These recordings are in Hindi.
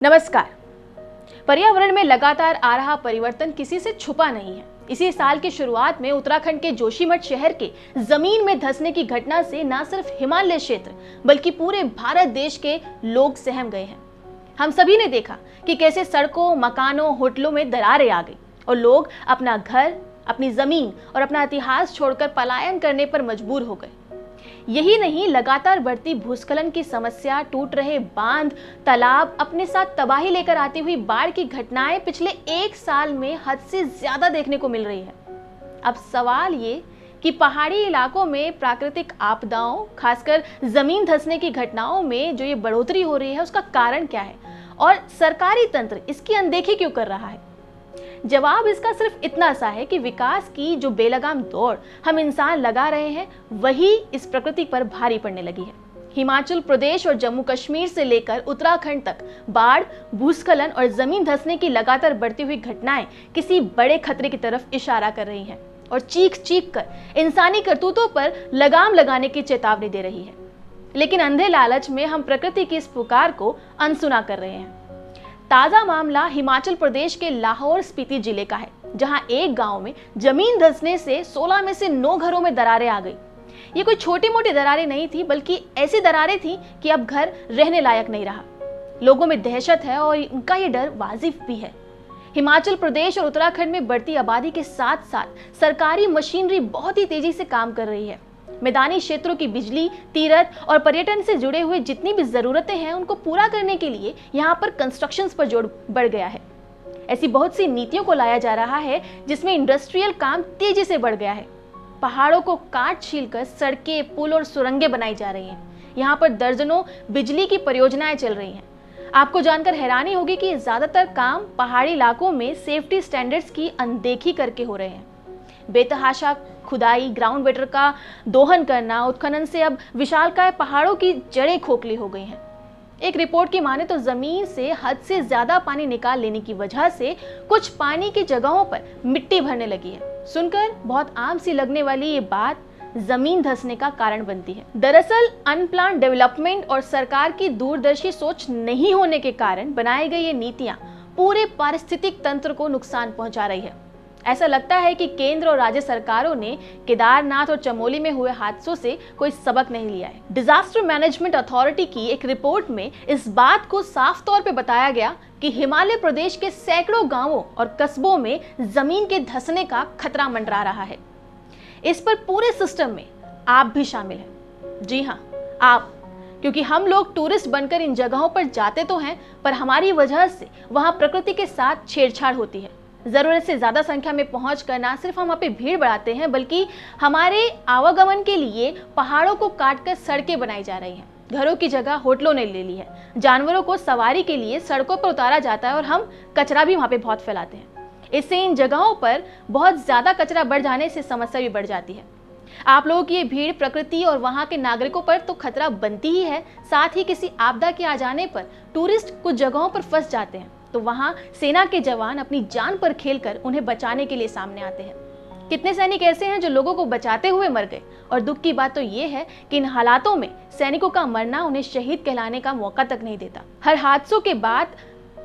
नमस्कार। पर्यावरण में लगातार आ रहा परिवर्तन किसी से छुपा नहीं है। इसी साल की शुरुआत में उत्तराखंड के जोशीमठ शहर के जमीन में धंसने की घटना से न सिर्फ हिमालय क्षेत्र बल्कि पूरे भारत देश के लोग सहम गए हैं। हम सभी ने देखा कि कैसे सड़कों, मकानों, होटलों में दरारें आ गई और लोग अपना घर, अपनी जमीन और अपना इतिहास छोड़कर पलायन करने पर मजबूर हो गए। यही नहीं, लगातार बढ़ती भूस्खलन की समस्या, टूट रहे बांध, तालाब, अपने साथ तबाही लेकर आती हुई बाढ़ की घटनाएं पिछले एक साल में हद से ज्यादा देखने को मिल रही है। अब सवाल ये कि पहाड़ी इलाकों में प्राकृतिक आपदाओं, खासकर जमीन धंसने की घटनाओं में जो ये बढ़ोतरी हो रही है, उसका कारण क्या है और सरकारी तंत्र इसकी अनदेखी क्यों कर रहा है? जवाब इसका सिर्फ इतना सा है कि विकास की जो बेलगाम दौड़ हम इंसान लगा रहे हैं, वही इस प्रकृति पर भारी पड़ने लगी है। हिमाचल प्रदेश और जम्मू कश्मीर से लेकर उत्तराखंड तक बाढ़, भूस्खलन और जमीन धंसने की लगातार बढ़ती हुई घटनाएं किसी बड़े खतरे की तरफ इशारा कर रही हैं और चीख चीख कर इंसानी करतूतों पर लगाम लगाने की चेतावनी दे रही है। लेकिन अंधे लालच में हम प्रकृति की इस पुकार को अनसुना कर रहे हैं। ताजा मामला हिमाचल प्रदेश के लाहौल स्पीति जिले का है, जहां एक गांव में जमीन धंसने से 16 में से 9 घरों में दरारें आ गई। ये कोई छोटी मोटी दरारें नहीं थी, बल्कि ऐसी दरारें थी कि अब घर रहने लायक नहीं रहा। लोगों में दहशत है और उनका ये डर वाजिब भी है। हिमाचल प्रदेश और उत्तराखंड में बढ़ती आबादी के साथ साथ सरकारी मशीनरी बहुत ही तेजी से काम कर रही है। मैदानी क्षेत्रों की बिजली, तीर्थ और पर्यटन से जुड़े हुए जितनी भी जरूरतें हैं, उनको पूरा करने के लिए यहाँ पर कंस्ट्रक्शंस पर जोर बढ़ गया है। ऐसी बहुत सी नीतियों को लाया जा रहा है जिसमें इंडस्ट्रियल काम तेजी से बढ़ गया है। पहाड़ों को काट छीलकर सड़कें, पुल और सुरंगें बनाई जा रही हैं। यहाँ पर दर्जनों बिजली की परियोजनाएं चल रही हैं। आपको जानकर हैरानी होगी कि ज्यादातर काम पहाड़ी इलाकों में सेफ्टी स्टैंडर्ड्स की अनदेखी करके हो रहे हैं। बेतहाशा खुदाई, ग्राउंड वाटर का दोहन करना, उत्खनन से अब विशालकाय पहाड़ों की जड़ें खोखली हो गई हैं। एक रिपोर्ट की माने तो जमीन से हद से ज्यादा पानी निकाल लेने की वजह से कुछ पानी की जगहों पर मिट्टी भरने लगी है। सुनकर बहुत आम सी लगने वाली ये बात जमीन धंसने का कारण बनती है। दरअसल अनप्लान डेवलपमेंट और सरकार की दूरदर्शी सोच नहीं होने के कारण बनाई गई ये नीतियां पूरे पारिस्थितिक तंत्र को नुकसान पहुंचा रही है। ऐसा लगता है कि केंद्र और राज्य सरकारों ने केदारनाथ और चमोली में हुए हादसों से कोई सबक नहीं लिया है। डिजास्टर मैनेजमेंट अथॉरिटी की एक रिपोर्ट में इस बात को साफ तौर पे बताया गया कि हिमालय प्रदेश के सैकड़ों गांवों और कस्बों में जमीन के धंसने का खतरा मंडरा रहा है। इस पर पूरे सिस्टम में आप भी शामिल हैं। जी हाँ, आप, क्योंकि हम लोग टूरिस्ट बनकर इन जगहों पर जाते तो हैं, पर हमारी वजह से वहां प्रकृति के साथ छेड़छाड़ होती है। जरूरत से ज्यादा संख्या में पहुंच कर ना सिर्फ हम वहाँ पे भीड़ बढ़ाते हैं, बल्कि हमारे आवागमन के लिए पहाड़ों को काटकर सड़कें बनाई जा रही हैं। घरों की जगह होटलों ने ले ली है। जानवरों को सवारी के लिए सड़कों पर उतारा जाता है और हम कचरा भी वहाँ पे बहुत फैलाते हैं। इससे इन जगहों पर बहुत ज्यादा कचरा बढ़ जाने से समस्या भी बढ़ जाती है। आप लोगों की ये भीड़ प्रकृति और वहाँ के नागरिकों पर तो खतरा बनती ही है, साथ ही किसी आपदा के आ जाने पर टूरिस्ट कुछ जगहों पर फंस जाते हैं तो वहां सेना के जवान अपनी जान पर खेलकर उन्हें बचाने के लिए सामने आते हैं। कितने सैनिक ऐसे हैं जो लोगों को बचाते हुए मर गए, और दुख की बात तो ये है कि इन हालातों में सैनिकों का मरना उन्हें शहीद कहलाने का मौका तक नहीं देता। हर हादसों के बाद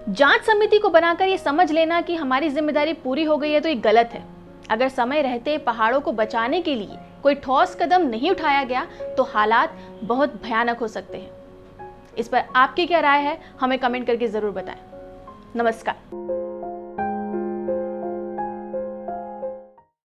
जांच समिति को बनाकर ये समझ लेना कि हमारी जिम्मेदारी पूरी हो गई है तो ये गलत है। अगर समय रहते पहाड़ों को बचाने के लिए कोई ठोस कदम नहीं उठाया गया तो हालात बहुत भयानक हो सकते हैं। इस पर आपकी क्या राय है, हमें कमेंट करके जरूर बताएं। नमस्कार।